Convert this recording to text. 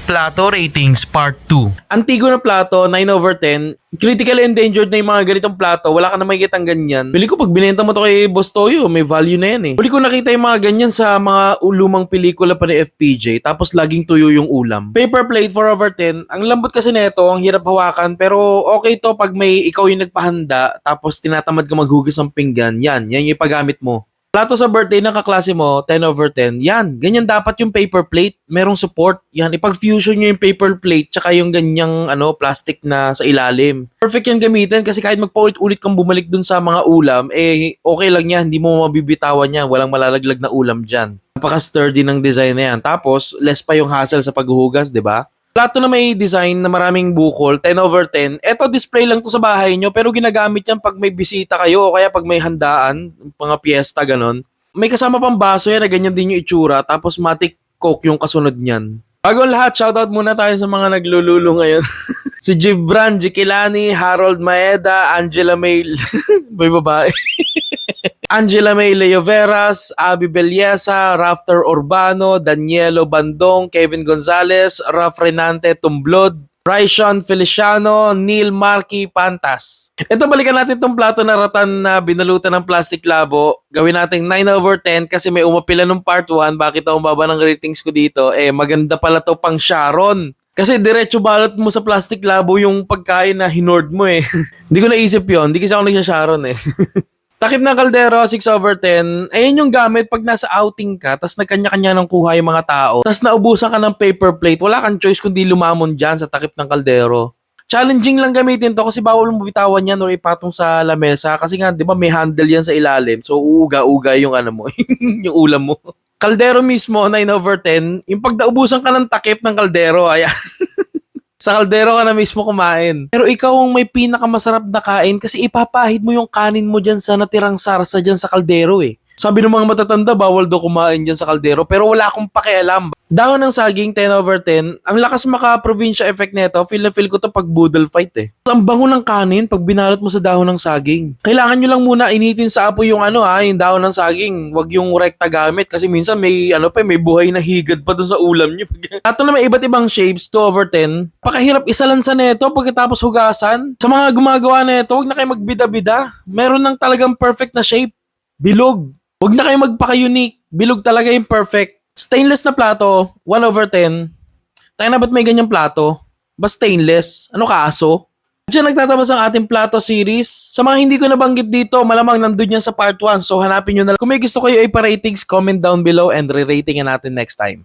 Plato Ratings Part 2. Antigo na plato, 9/10. Critically endangered na yung mga ganitong plato. Wala ka na makikita ganyan. Bili ko pag binenta mo to kay Boss Toyo, may value na yan eh. Bili ko nakita yung mga ganyan sa mga lumang pelikula pa ni FPJ, tapos laging tuyo yung ulam. Paper plate 4/10. Ang lambot kasi nito, ang hirap hawakan, pero okay to pag may ikaw yung nagpahanda, tapos tinatamad ka maghugas ng pinggan. Yan yung paggamit mo. Plato sa birthday ng kaklase mo, 10/10. Yan, ganyan dapat yung paper plate. Merong support. Yan, ipag-fusion nyo yung paper plate tsaka yung ganyang plastic na sa ilalim. Perfect yan gamitin kasi kahit magpaulit-ulit kang bumalik dun sa mga ulam, okay lang yan. Hindi mo mabibitawan yan. Walang malalaglag na ulam dyan. Napaka-sturdy ng design na yan. Tapos, less pa yung hassle sa paghuhugas, di ba? Plato na may design na maraming bukol, 10/10. Eto, display lang to sa bahay nyo, pero ginagamit yan pag may bisita kayo o kaya pag may handaan, mga piyesta, ganon. May kasama pang baso yan na ganyan din yung itsura, tapos matic coke yung kasunod niyan. Bago ang lahat, shoutout muna tayo sa mga naglululo ngayon. Si Gibran, Jikilani, Harold Maeda, Angela May... may babae. Angela May Leoveras, Abby Belleza, Rafter Urbano, Danielo Bandong, Kevin Gonzalez, Raf Renante Tumblod, Raishon Feliciano, Neil Marky Pantas. Ito, balikan natin itong plato na ratan na binalutan ng plastic labo. Gawin natin 9/10 kasi may umapila nung part 1. Bakit ang baba ng ratings ko dito? Maganda pala to pang Sharon. Kasi diretso balot mo sa plastic labo yung pagkain na hinord mo eh. Hindi ko naisip yun. Hindi kasi ako nagsya-Sharon eh. Takip ng kaldero, 6/10. Ayan yung gamit pag nasa outing ka, tas nagkanya-kanya ng kuha yung mga tao, tas naubusan ka ng paper plate, wala kang choice kundi lumamon dyan sa takip ng kaldero. Challenging lang gamitin to kasi bawal mo bitawan yan or ipatong sa lamesa kasi nga, di ba, may handle yan sa ilalim. So, uuga-uga yung mo, yung ulam mo. Kaldero mismo, 9/10. Yung pag naubusan ka ng takip ng kaldero, ayan. Sa kaldero ka na mismo kumain. Pero ikaw ang may pinakamasarap na kain kasi ipapahid mo yung kanin mo dyan sa natirang sarsa dyan sa kaldero eh. Sabi ng mga matatanda, bawal daw kumain dyan sa kaldero pero wala akong pakialam. Dahon ng saging, 10/10. Ang lakas maka-provincia effect nito, feel na feel ko to pag boodle fight eh. Ang bango ng kanin pag binalot mo sa dahon ng saging. Kailangan nyo lang muna initin sa apoy yung yung dahon ng saging. Wag yung rekta gamit kasi minsan may may buhay na higad pa dun sa ulam nyo. Ato na may iba't ibang shapes, 2/10. Pakahirap isalansa nito pagkatapos hugasan. Sa mga gumagawa nito, wag na kayo magbida-bida. Meron ng talagang perfect na shape. Bilog. Wag na kayo magpaka-unique. Bilog talaga yung perfect. Stainless na plato, 1/10. Tayo na ba't may ganyang plato? Ba stainless? Ano ka, aso? Diyan nagtatapos ang ating plato series. Sa mga hindi ko nabanggit dito, malamang nandun yan sa part 1. So hanapin nyo na lang. Kung may gusto kayo ay pa-ratings, comment down below and re-ratingin natin next time.